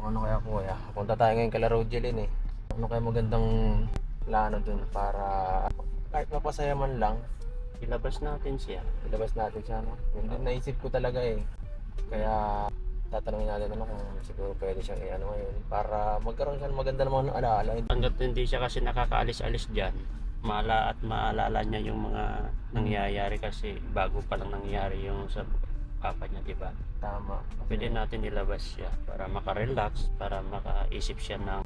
Ano kaya kuya? Punta tayo ngayon kala Rogelin eh. Ano kaya magandang plano dun para kahit mapasaya man lang, Ilabas natin siya. ilabas natin siya, no? Yun din naisip ko talaga eh. Kaya tatanungin natin ano kung siguro pwede siyang i-ano ngayon para magkaroon siya ng maganda namang alaala. Hanggat hindi siya kasi nakakaalis-alis dyan, maalala niya yung mga nangyayari kasi bago pa lang nangyayari yung sa papa niya, di ba? Tama. Pwede natin ilabas siya para makarelax, para makaisip siya ng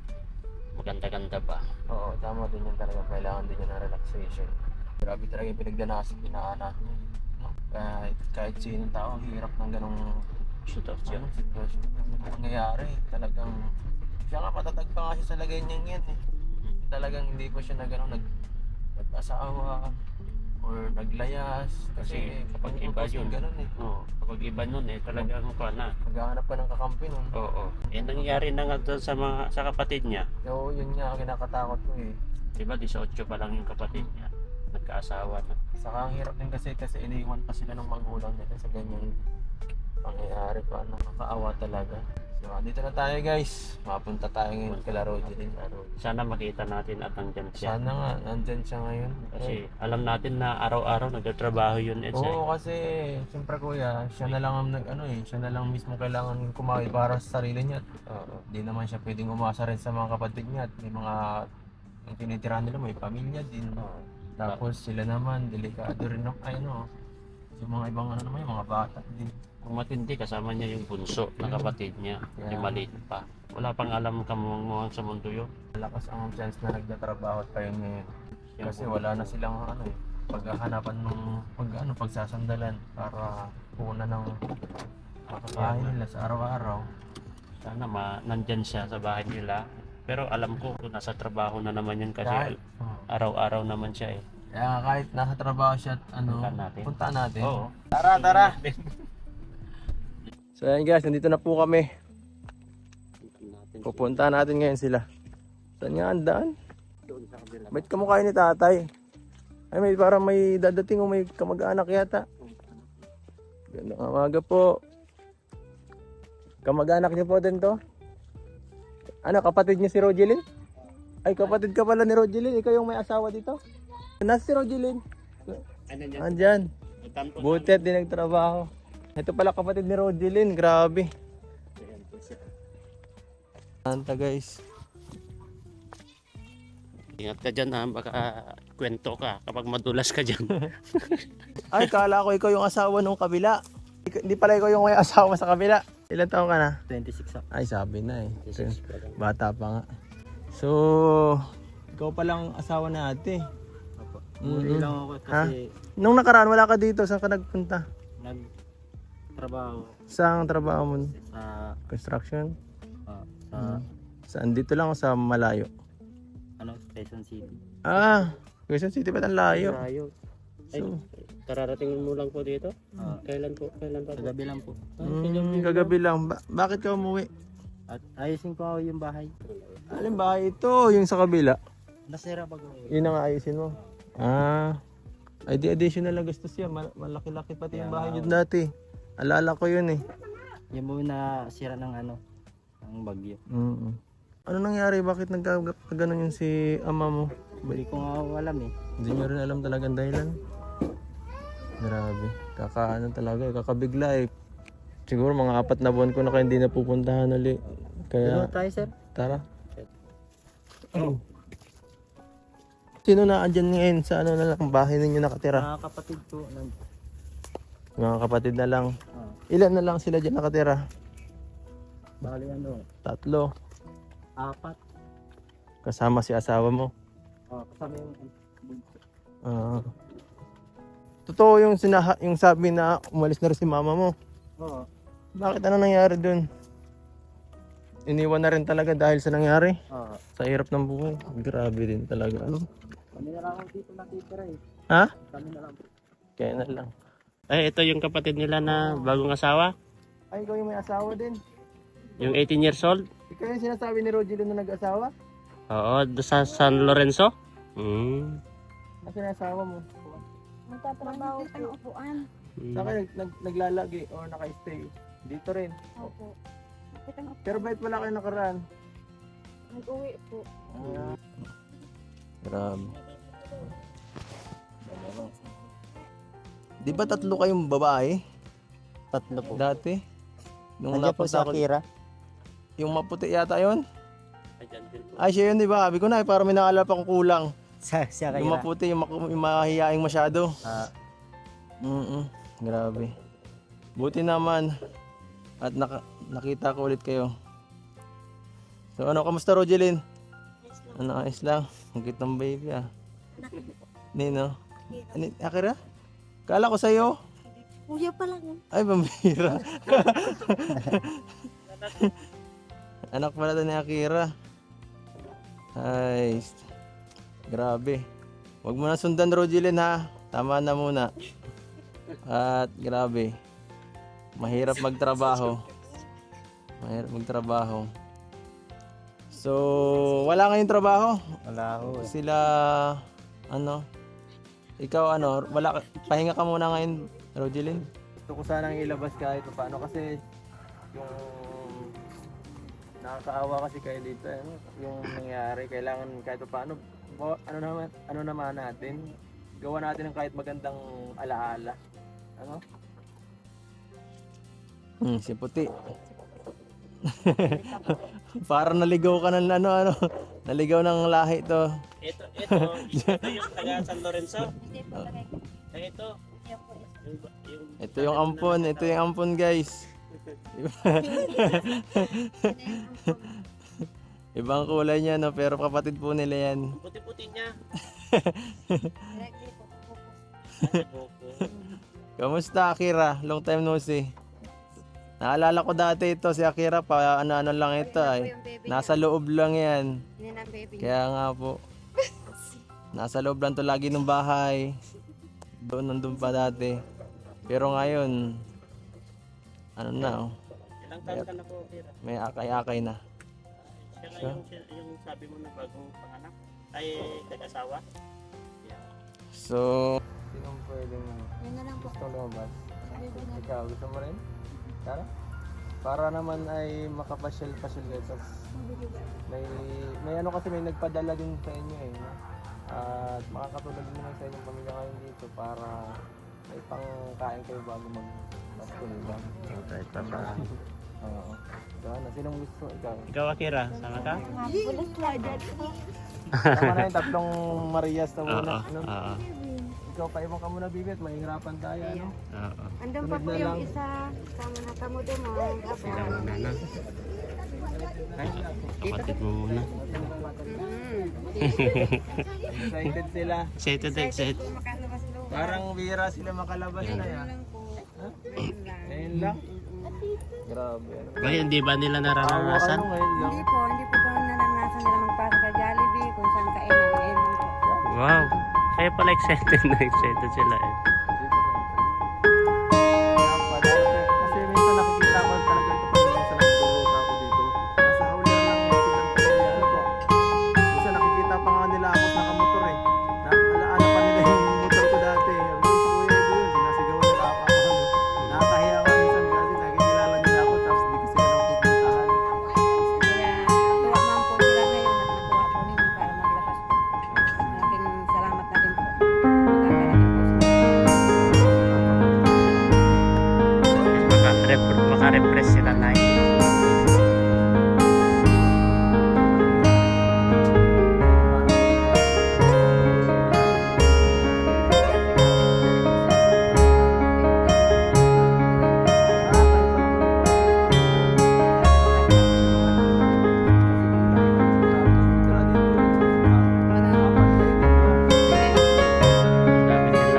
maganda-ganda ba. Oo, tama din yun talaga. Kailangan din yun ng relaxation. Grabe talaga yung pinagdaanan niya. No? Kahit sinong tao, ang hirap ng ganong Sitwasyon. sitwasyon. Yung nangyayari, talagang siya nga matatag pa nga siya sa lagay niya yan eh. Talagang hindi pa siya nag-asawa or naglayas kasi kapag yung iba utos yun, ganun eh. Oo, kapag iba nun talagang na. Maghahanap ka ng kakampi nun. Oo. Nangyari na nga doon sa kapatid niya. Oo, yun nga ang kinakatakot ko eh. Di ba 18 pa lang yung kapatid niya. Nagkaasawa na. Saka ang hirap din kasi iniwan pa sila ng magulang nila sa ganyang pangyayari pa. Nakakaawa talaga. So, dito na tayo guys. Mapunta tayo ngayon kala Rogelin. Sana makita natin at nandyan siya. Sana nga, nandyan siya ngayon. Kasi alam natin na araw-araw nagtatrabaho yun. Oo, kasi siyempre kuya, siya na lang ang siya na lang mismo kailangan kumain para sa sarili niya. Oo. Hindi naman siya pwedeng umasa rin sa mga kapatid niya at may mga yung tinitirahan nila, may pamilya din. Tapos sila naman, delikado rin yung mga ibang naman, yung mga bata din. Kung matindi, kasama niya yung bunso na kapatid niya. Yeah. Yung maliit pa. Wala pang alam kamuang sa mundo yun. Malakas ang chance na nagtatrabaho pa yun ngayon. Yung Kasi wala na silang paghahanapan ng pagsasandalan para punan ng makakain nila sa araw-araw. Sana nandyan siya sa bahay nila. Pero alam ko kung nasa trabaho na naman yun kasi araw-araw naman siya eh. Kaya kahit nasa trabaho siya at punta natin. Oo. Tara! So ayan guys, nandito na po kami. Pupunta natin ngayon sila. Saan nga ang daan? Doon sa kabila. Ba't kamukha ni tatay? Ay parang may dadating o may kamag-anak yata. Ganda nga umaga po. Kamag-anak niyo po din to? Ano, kapatid niyo si Rogelin? Ay, kapatid ka pala ni Rogelin. Ikaw yung may asawa dito? Nasa si Rogelin? Andyan. Buti at di nagtrabaho. Ito pala kapatid ni Rogelin. Grabe. Anta guys. Ingat ka dyan ha, baka kwento ka kapag madulas ka dyan. Ay, kala ko ikaw yung asawa nung kabila. Hindi pala ikaw yung may asawa sa kabila. Ilan taon ka na? 26 ako. Ay, sabi na eh. 26 pa lang. Bata pa nga. So, ikaw palang asawa na ate. Opo. Mm-hmm. Lang ako kasi Nung nakaraan, wala ka dito. Saan ka nagpunta? nagtrabaho Saan ang trabaho mo? sa Construction? sa Saan? Dito lang o sa malayo? Quezon City. Quezon City pa ang layo. Layo. So, Kararating mo lang po dito? Kailan po? Kailan pa po? Kagabi lang po. kagabi lang. Bakit ka umuwi? At ayusin ko yung bahay. Alin ba ito? Yung sa kabila? Nasira pag Yun ang ayusin mo. Ay di additional na gastos yan. Malaki-laki pati yung bahay nyo dati. Alala ko yun eh. yung mo na sira ng ng bagyo. Ano nangyari? Bakit nagkaganon yung si ama mo? Hindi ko nga alam eh. Hindi nyo rin alam talagang dahilan. Grabe. Kakabigla eh. Siguro mga 4 na buwan ko na kayo hindi napupuntahan ulit. Kaya, tayo sir? tara. Sino na andyan ngayon sa na lang bahay ninyo nakatira? Mga kapatid ko. Mga kapatid na lang. Ilan na lang sila dyan nakatira? Bali 3. 4. Kasama si asawa mo. Kasama yung Totoo yung sabi na umalis na rin si mama mo. Oo. Bakit ano nangyari dun? Iniwan na rin talaga dahil sa nangyari? Sa hirap ng buhay. Grabe din talaga. Kami na lang dito nakitira eh. Ha? Kami na lang. Kaya na lang. Ay, ito yung kapatid nila na bagong asawa. Ay, ikaw yung may asawa din. Yung 18 years old. Ikaw yung sinasabi ni Rogelio na nag-asawa? Oo, sa San Lorenzo. Kasi yung asawa mo. Nagtatrabaho pa ng upuan. Saan kayo naglalagi o naka-stay? Dito rin. Opo. Pero bait pala kayo nakaraan. Nag-uwi po. Grabe. Di ba 3 kayong babae? 3 po. Dati? Nung Nandiyan po si napunta ko, Akira. yung maputi yata yon. Ayan din po. Ay, siya yun, di ba? Sabi ko na, parang may naalala pa kong kulang. Si Akira. Yung maputi, yung mahihaing masyado. Ah, Grabe. Buti naman. At nakita ko ulit kayo. So ano, kamusta Rogelyn? Ano, ayos lang. Ang cute ng baby ah. Nino? Akira? Kala ko sa'yo. Kuya pa lang. Ay, pambira. Anak pala to ni Akira. Ay, grabe. Huwag mo na sundan Rogelyn ha. Tama na muna. At grabe. Mahirap magtrabaho. So, wala ngayong trabaho. wala ho. Sila, ano, ikaw ano, pahinga ka muna ngayon, Rogelyn. Gusto ko sanang ilabas kahit paano kasi yung nakakaawa kasi kayo dito, ano, yung nangyari, kailangan kahit paano, ano naman natin, gawa natin ng kahit magandang alaala. Ano? Si puti. Para naligaw ka ng ano, naligaw ng lahi to. Ito yung taga San Lorenzo. Ay, ito. Ito yung ampon guys. Ibang kulay niya no, pero kapatid po nila yan. Puti-puti niya. Kamusta Akira? Long time no see. Naalala ko dati ito si Akira pa ano lang ito ay. Nasa loob lang yan. Kaya nga po. Nasa loob lang to lagi ng bahay. Nandun pa dati. Pero ngayon ano na oh. Ilang taon ka na po, Akira? May akay-akay na. Siya nga yung sabi mo na bagong panganak. Ay, nag-asawa? So, sino pwedeng Yan na lang po. gusto lumabas? Ikaw, gusto mo rin? Tara. Para naman ay makapasyal-pasyal kayo. Tapos may ano kasi may nagpadala din sa inyo eh. No? At makakatulog din naman sa inyong pamilya ngayon dito para may pangkain kayo bago mag-Pasko, diba? Kahit pa ba? Oo. So ano, sinong gusto? Ikaw? Ikaw, Akira, sama ka? Bulat ka, Dad. Tama na yung tatlong Marias na muna. Oo, Ano? oo, Ikaw pa ibang ka muna bibit, mahihirapan tayo. Ano? oo. Andun pa Sunod po na yung lang. isa. Sama na kamo doon. Sila muna na. Ay, kapatid mo muna. Excited sila. Excited. Makalabas doon. Parang bihira sila makalabas na yan. Lang po. Ngayon lang. Grabe. Ano? Bakit hindi ba nila Ano nararanasan? ngayon lang? Hindi po naranasan nila magpasok sa Jollibee kung saan kainan. Ngayon lang po. Wow. Kaya pala excited sila eh. Kasi minsan nakikita ko talaga ito pag minsan nagtuturo ako dito. Nasa huli lang silang ano po. Minsan nakikita pa nga nila ako nakamotor eh. Alaala pa nila yung motor ko dati. Sabi ko, si Kuya Edo yun, sinasigawan nila ako. Nakakahiya ako minsan kasi nakikilala nila ako tapos di ko sila nang pupuntahan. Kaya tuwa man po sila ngayon at natuwa po ninyo para maglabas po. Malaking salamat na din po. Magkakalaking po sila. Maka-repress sila na dami nila.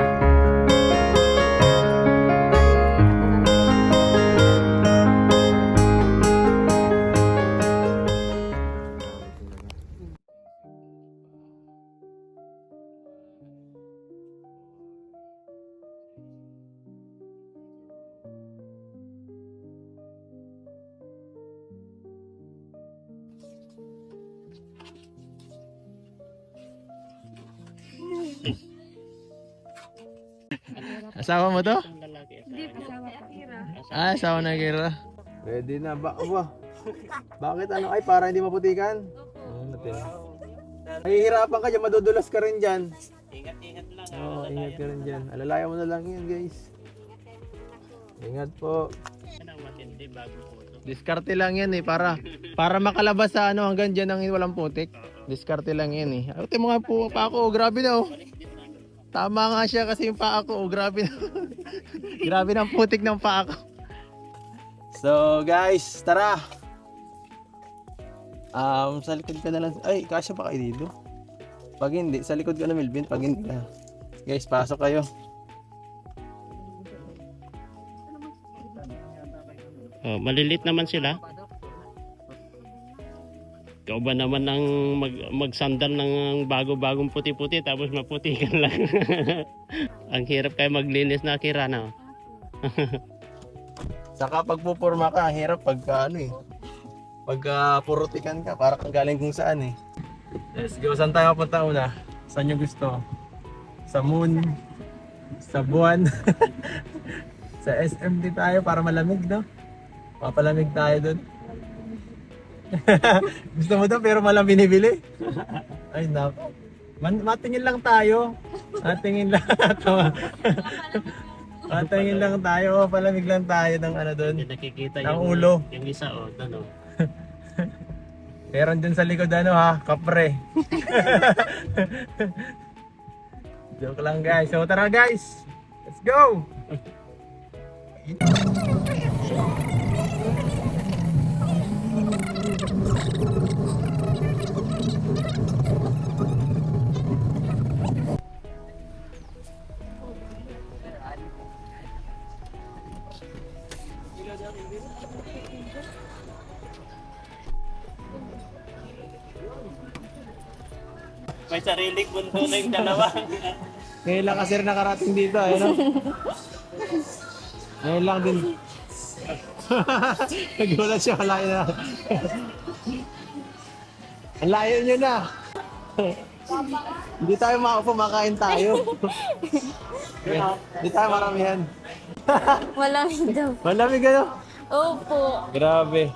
Asawa mo to? Ang lalaki. Hindi po asawa po. Ah, asawa na Kira. Ready na ba? Aba, Bakit ano? Ay, para hindi maputikan? Mahihirapan ka dyan, madudulas ka rin dyan. Ingat-ingat lang. Oo, ingat ka rin dyan. Alalayan mo na lang yan, guys. Ingat po. Yan ang matindi bago po ito. Diskarte lang yan eh, para makalabas sa ano hanggang dyan ang walang putik. Diskarte lang yan eh. Ate mga po, pa ako, grabe na oh. Tama nga siya kasi yung paa ko, oh, grabe na. Grabe ng putik ng paa ko. So guys, tara. Sa likod ka na lang. Ay, kasya pa kayo dito. Pag hindi, sa likod ka na Melvin. Pag hindi na. Guys, pasok kayo. Oh, malilit naman sila. Ikaw ba naman ang magsandal ng bago-bagong puti-puti tapos maputi ka lang. Ang hirap kayo maglinis na Kira na. Saka pagpupurma ka, ang hirap pagka ano eh. Pagka purutikan ka, para kang galing kung saan eh. Let's go, saan tayo mapunta una? Saan nyo gusto? Sa moon? Sa buwan? Sa SMD tayo para malamig, no? Papalamig tayo dun. Gusto mo daw pero malang binibili? Ay nako. Matingin lang tayo. Matingin lang. Matingin lang tayo. Palamig lang tayo ng ano doon. Hindi nakikita Ng ulo. Yung isa ano. Meron dun sa likod ano ha, kapre. Joke lang guys. So tara guys. Let's go. May sariling mundo na yung dalawa. Ngayon lang kasi rin nakarating dito, no? Ngayon lang din. Nagulat siya, kalayo na. Ang layo nyo na. Hindi tayo makaupo, makain tayo. Hindi tayo maramihan. Malamig daw. Malamig ano? Opo. Grabe.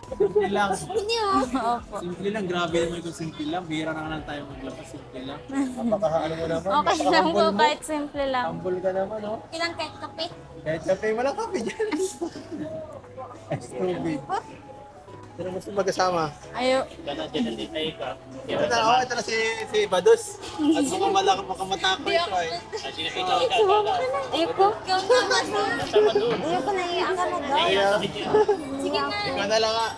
Simple lang. Opo. Simple lang, grabe naman kung simple lang. Bihira na lang tayo maglabas, simple lang. Napaka-ano mo naman. Okay lang po, kahit simple lang. Humble ka naman, no? Ilang kahit kape? Kahit kape, walang kape dyan. Stupid. Sino gusto magkasama? Ayo. Kana dyan ay ka. Ito na, ito na si Bados. At makamatako ito ay. Sige, ikaw ka. Ayoko. Ayoko na iyan ka na daw. Sige na. Ikaw na lang ah.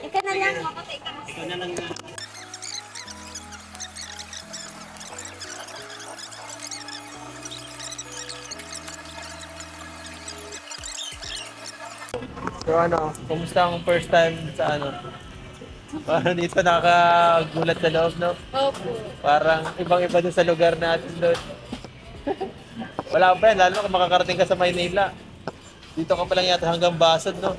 Ikaw na lang. Ikaw na lang. So ano, kumusta ang first time sa ano? Parang dito nakakagulat sa loob, no? Opo. Parang ibang-iba dun sa lugar natin doon. Wala pa yan, lalo kung makakarating ka sa Maynila. Dito ka pa lang yata hanggang Basod, no?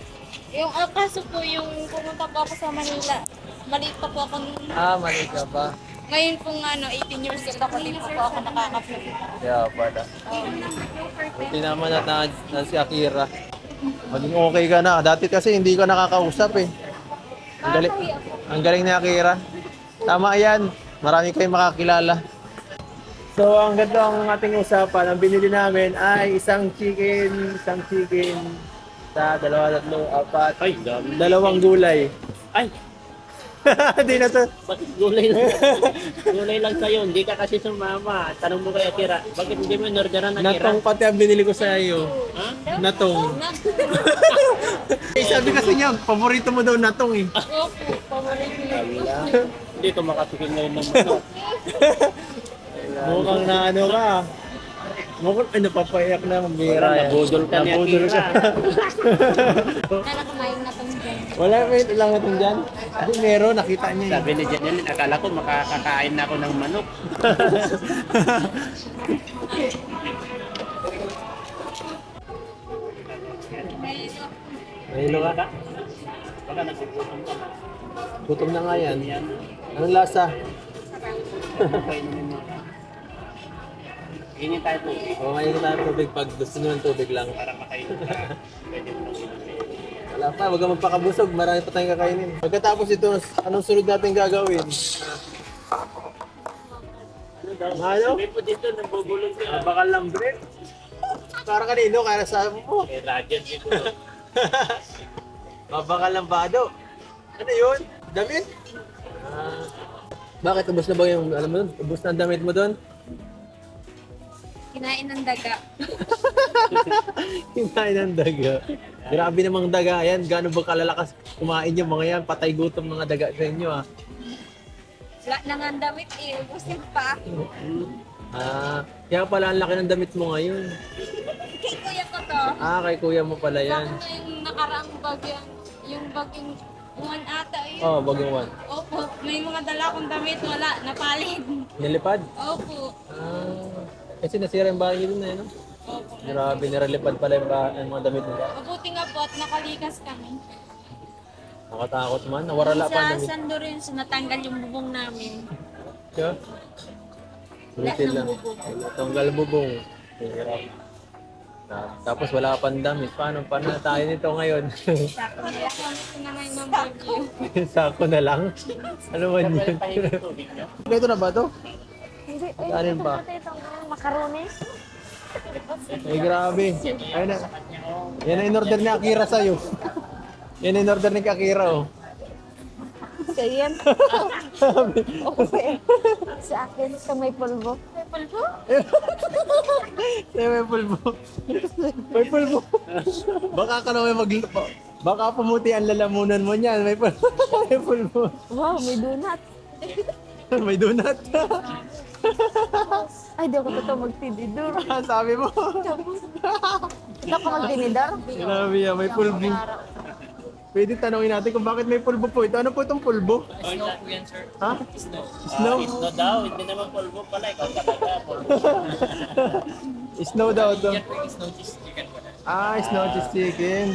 Yung kaso po, yung pumunta po ako sa Manila. Maliit pa po ako noon. Ah, mali ka pa. Ngayon pong 18 years old ako, dito po ako nakaka-film. Kaya pala. Buti naman na si Akira. Maging okay ka na. Dati kasi hindi ka nakakausap eh. Ang galing ni Akira. Tama yan. Marami kayong makakilala. So, ang ganito ang ating usapan. Ang binili namin ay isang chicken sa 2, 3, 4, Ay, dami. 2 gulay. Ay, Hindi na to. bakit gulay lang? Gulay lang sa'yo. Hindi ka kasi sumama. Tanong mo kay Akira, bakit hindi mo inorderan ng Akira? Natong pati ang binili ko sa iyo. Ha? Natong. Eh, sabi kasi niya, paborito mo daw natong eh. Opo, paborito niyo. Hindi ko makatikin ngayon ng manok. Mukhang na ano ka. Mukhang napapayak na mambira yan. Nabudol ka ni Nabudol Akira. Kala kumain na itong dyan. Wala ba yung lang natin dyan? Hindi meron, nakita niya Sabi ni Janelle, akala ko makakakain na ako ng manok. Mahilo ka? Baka nagsugutom ka. Gutom na nga yan. Yan. Anong lasa? Hingin tayo po. O, ngayon tayo tubig pag gusto nyo ng tubig lang. Para makain ka. Pwede mo lang inumin. Wala Wala pa, wag kang magpakabusog. Marami pa tayong kakainin. Pagkatapos ito, anong sunod natin gagawin? Ano? May po dito, nabubulog ka. Bakal ng bread. Para kanino, kaya sa mo. Eh, Rajan dito. Babakal ng bado. Ano yun? Damit? Bakit? Ubus na ba yung, alam mo dun? Ubus na ang damit mo dun? Kinain ng daga. Kinain ng daga. Grabe namang daga. Yan, gaano ba kalalakas kumain yung mga yan? Patay gutom mga daga sa inyo ah. Wala na nga ang damit eh. Ubusin pa. Kaya pala ang laki ng damit mo ngayon. Kay kuya ko to. Kay kuya mo pala yan. Bakit na yung nakaraang bag yan? Yung bag yung one ata yun. Oh, bagong one. Opo. May mga dala akong damit. Wala. Napalid. Nilipad? Opo. Kasi nasira yung bahay nyo na yun. Opo. Grabe, niralipad pala yung mga damit nila. Mabuti nga po at nakalikas kami. Nakatakot man, nawarala pa ang Sa damit. Sando rin, so natanggal yung bubong namin. Siya? Buti Lahat ng lang. bubong. Tanggal bubong. Hirap. Tapos wala ka pang damit. Paano na tayo nito ngayon? Sako nila kami ito na ngayon ng bagyo. Sako na lang? Ano man yun? Ito na ba to? Hindi, Kanin pa? itong makarones. Ay grabe. Ayun na. Yan ang in-order ni Akira sa'yo. Yan ang in-order ni Akira oh. Sa yan. Okay. Sa akin, sa may pulbo. May pulbo? May pulbo. May pulbo. Baka ka na baka pumuti ang lalamunan mo niyan. May pulbo. May pulbo. Wow, may donut. May donut. Ay, di ako totoo magtinidor. Sabi mo. Hindi ako magtinidor. Grabe yan, may pulbo. Pwede tanongin natin kung bakit may pulbo po ito. Ano po itong pulbo? Snow po yan, sir. Ha? Snow. Snow? Snow daw, hindi naman pulbo pala. Ikaw talaga, pulbo. Snow daw ito. Yan po yung snow cheese chicken po na. Snow cheese chicken.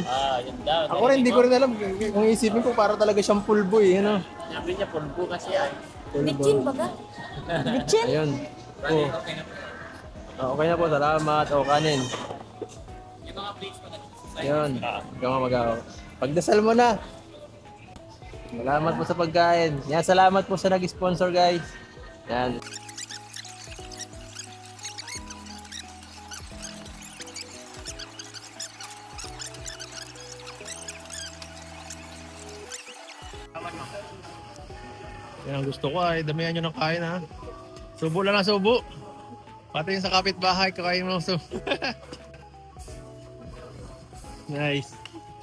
Yun daw. Ako rin, hindi ko rin alam. Kung isipin ko, para talaga siyang pulbo eh. Ano? Sabi niya, pulbo kasi ay. Bitchin baga? Bitchin? Ayun. Oh. Okay na po, salamat. Kanin. Yung mga plates po na. Ayun. Ikaw nga mag-aw. Pagdasal mo na. Salamat po sa pagkain. Yan, salamat po sa nag-sponsor guys. Yan. Yan ang gusto ko ay damihan nyo ng kain ha. Subo lang na subo. Pati yung sa kapitbahay, kakain mo ng subo. Nice.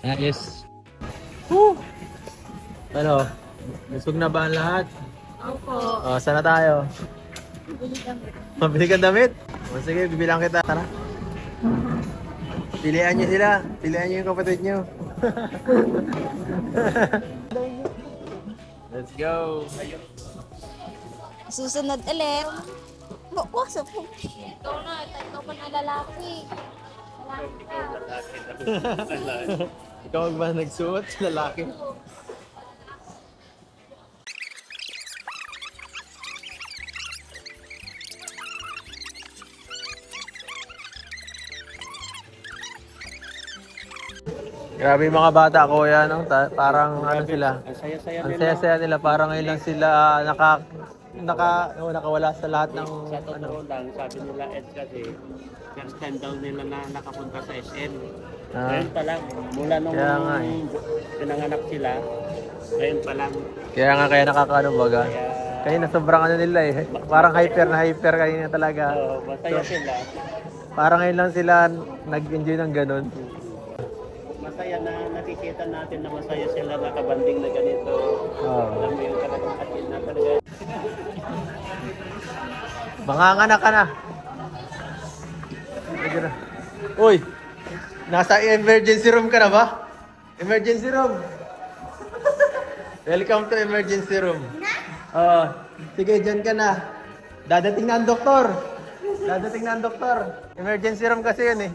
Nice. Woo! Ano? Busog na ba ang lahat? Opo. Saan na tayo? Mabili kang damit? Sige, bibilang kita. Tara. Pilihan nyo sila. Pilihan nyo yung kapatid nyo. Let's go. Susunod ulit. Waksa po. Ikaw na, ikaw pa na lalaki. Ikaw ba nagsuot sa lalaki? Grabe yung mga bata ko yan, no? Parang ano sila. Ang saya-saya Ang nila. saya-saya nila, parang ngayon lang sila nakawala sa lahat ng Sa totoo lang, sabi nila Ed kasi, first time daw nila na nakapunta sa SM. Ngayon pa lang, mula nung Kaya nga eh. pinanganak sila, ngayon pa lang. kaya nakakaano baga. Kaya na sobrang ano nila eh. Parang hyper kanina talaga. Masaya sila. Parang ngayon lang sila nag-enjoy ng ganun. Masaya na nakikita natin na masaya sila nakabanding na ganito. Alam mo yung talagang atin na talaga. Manganganak ka na. Sige na. Uy! Nasa emergency room ka na ba? Emergency room! Welcome to emergency room. Sige, dyan ka na. Dadating na ang doktor. Emergency room kasi yun eh.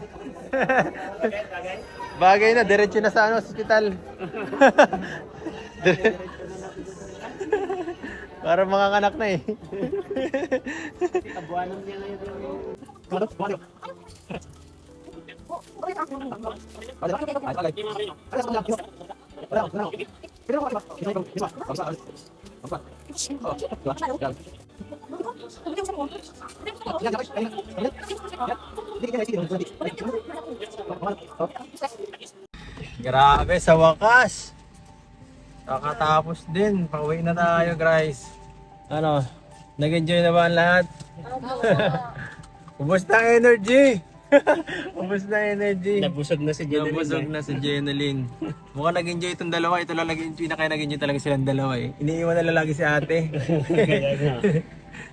Bagay na, diretso na sa hospital. Para mga anak na eh. Kabuanan niya ngayon yung... Grabe, sa wakas. Kakatapos din. Pauwi na tayo, guys. Ano, nag-enjoy na ba ang lahat? Ubus na energy. Ubus na energy. Nabusog na si Jenny. Nabusog na si Jenalyn. Mukhang nag-enjoy itong dalawa. Ito lang nag-enjoy na kaya nag-enjoy talaga silang dalawa eh. Iniiwan na lagi si ate. Kaya nga.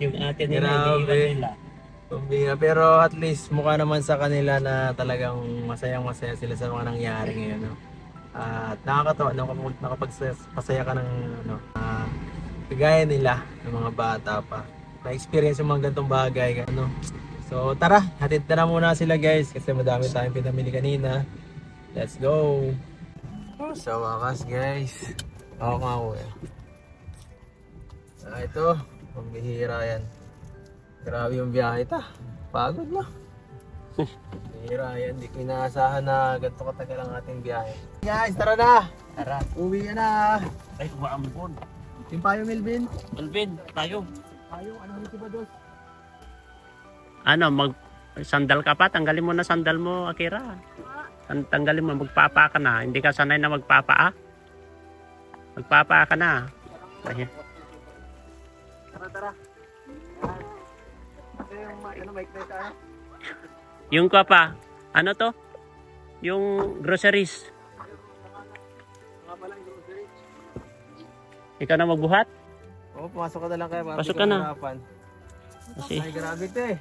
Yung ate nila, Grabe. iniiwan nila. Kumbira. Pero at least mukha naman sa kanila na talagang masayang-masaya sila sa mga nangyari ngayon. No? At nakakatawa nakapagpasaya ka ng ano, kagaya nila ng mga bata pa. Na-experience yung mga gantong bagay. Ano. So tara, hatid na muna sila guys kasi madami tayong pinamili kanina. Let's go! Sa wakas guys. Oo nga ako eh. Ito, pambihira yan. Grabe yung biyahe ta. Pagod na. Bihira yan. Di ko inaasahan na ganito katagal ang ating biyahe. Guys, tara na! Tara. Uwi na! Ay, umaambon. Yung payo Melvin? Alvin, tayo. Payo, ano yung ba dos? Ano, sandal ka pa? Tanggalin mo na sandal mo, Akira. Tanggalin mo, magpapa ka na. Hindi ka sanay na magpapa, ah? Magpapa ka na. Ay, Tara, tara. Ito yung ano, mic na ito. yung ka pa, ano to? Yung groceries. Mga pala yung grocery. Ikaw na magbuhat? Oo, pumasok ka na lang kaya. Pasok ka na. Kasi, Ay, grabe ito eh.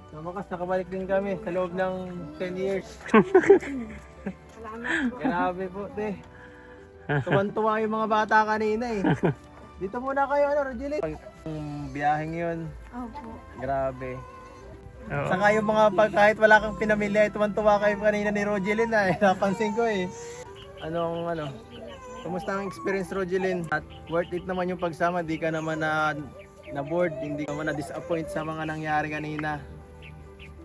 Sa wakas, nakabalik din kami sa loob ng 10 years. Grabe po, te. Tuwan-tuwa yung mga bata kanina eh. Dito muna kayo, ano, Rogeline? Yung biyaheng yun, Opo. grabe. oo. Saka yung mga kahit wala kang pinamilya, tuwan-tuwa kayo kanina ni Rogeline eh. Napansin ko eh. Ano, kumusta ang experience, Rogeline? At worth it naman yung pagsama, di ka naman na bored, hindi ka naman na-disappoint sa mga nangyari kanina.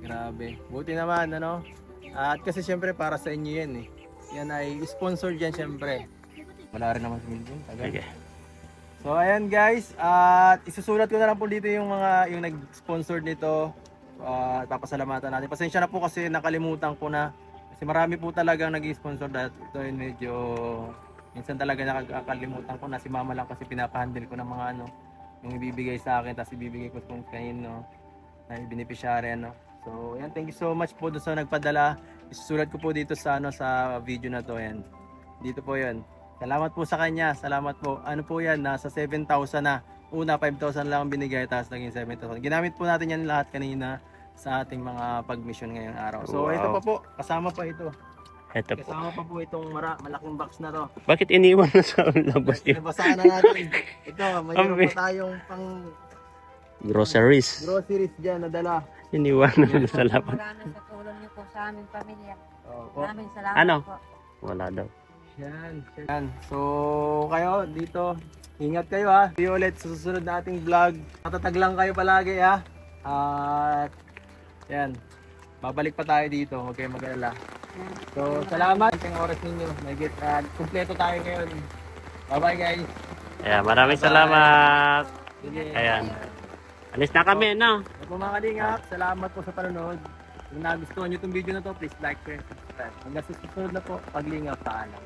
Grabe. Buti naman, ano? At kasi syempre para sa inyo yan eh. Yan ay sponsor dyan syempre. Wala rin naman si Milton. Sige. So ayan guys, at isusulat ko na lang po dito yung mga yung nag-sponsor nito. Papasalamatan natin. Pasensya na po kasi nakalimutan ko na. Kasi marami po talagang nag-sponsor dahil ito yun medyo minsan talaga nakakalimutan ko na si mama lang kasi pinapahandle ko ng mga ano yung ibibigay sa akin tapos ibibigay ko kung kanino na beneficiary ano. So, yan, thank you so much po doon sa nagpadala. Isusulat ko po dito sa ano sa video na to, yan. Dito po 'yon. Salamat po sa kanya. Salamat po. Ano po 'yan? Nasa 7,000 na. Una 5,000 lang ang binigay tapos naging 7,000. Ginamit po natin 'yan lahat kanina sa ating mga pag-mission ngayong araw. So, Wow. ito pa po, kasama pa ito. Ito po. Kasama pa po itong malaking box na to. Bakit iniwan na sa labas yun? Nabasahan na natin. Ito, mayroon pa tayong pang Groceries. groceries diyan na dala. Iniwan na sa labas. Maraming sa tulong niyo po sa aming pamilya. Opo. Maraming salamat Ano? po. Wala daw. Yan. So, kayo dito, ingat kayo ha. See you ulit sa susunod na ating vlog. Matatag lang kayo palagi ha. At, yan. Babalik pa tayo dito. Huwag kayong mag-alala. So, salamat. Ang oras ninyo. Nagit, kumpleto tayo ngayon. Bye-bye guys. Ayan, maraming salamat. Sige. Ayan. Alis na kami, no? At mga kalingap, salamat po sa panonood. Kung nagustuhan nyo itong video na to, please like, share, subscribe. Hanggang sa susunod na po, paglingap, paalam.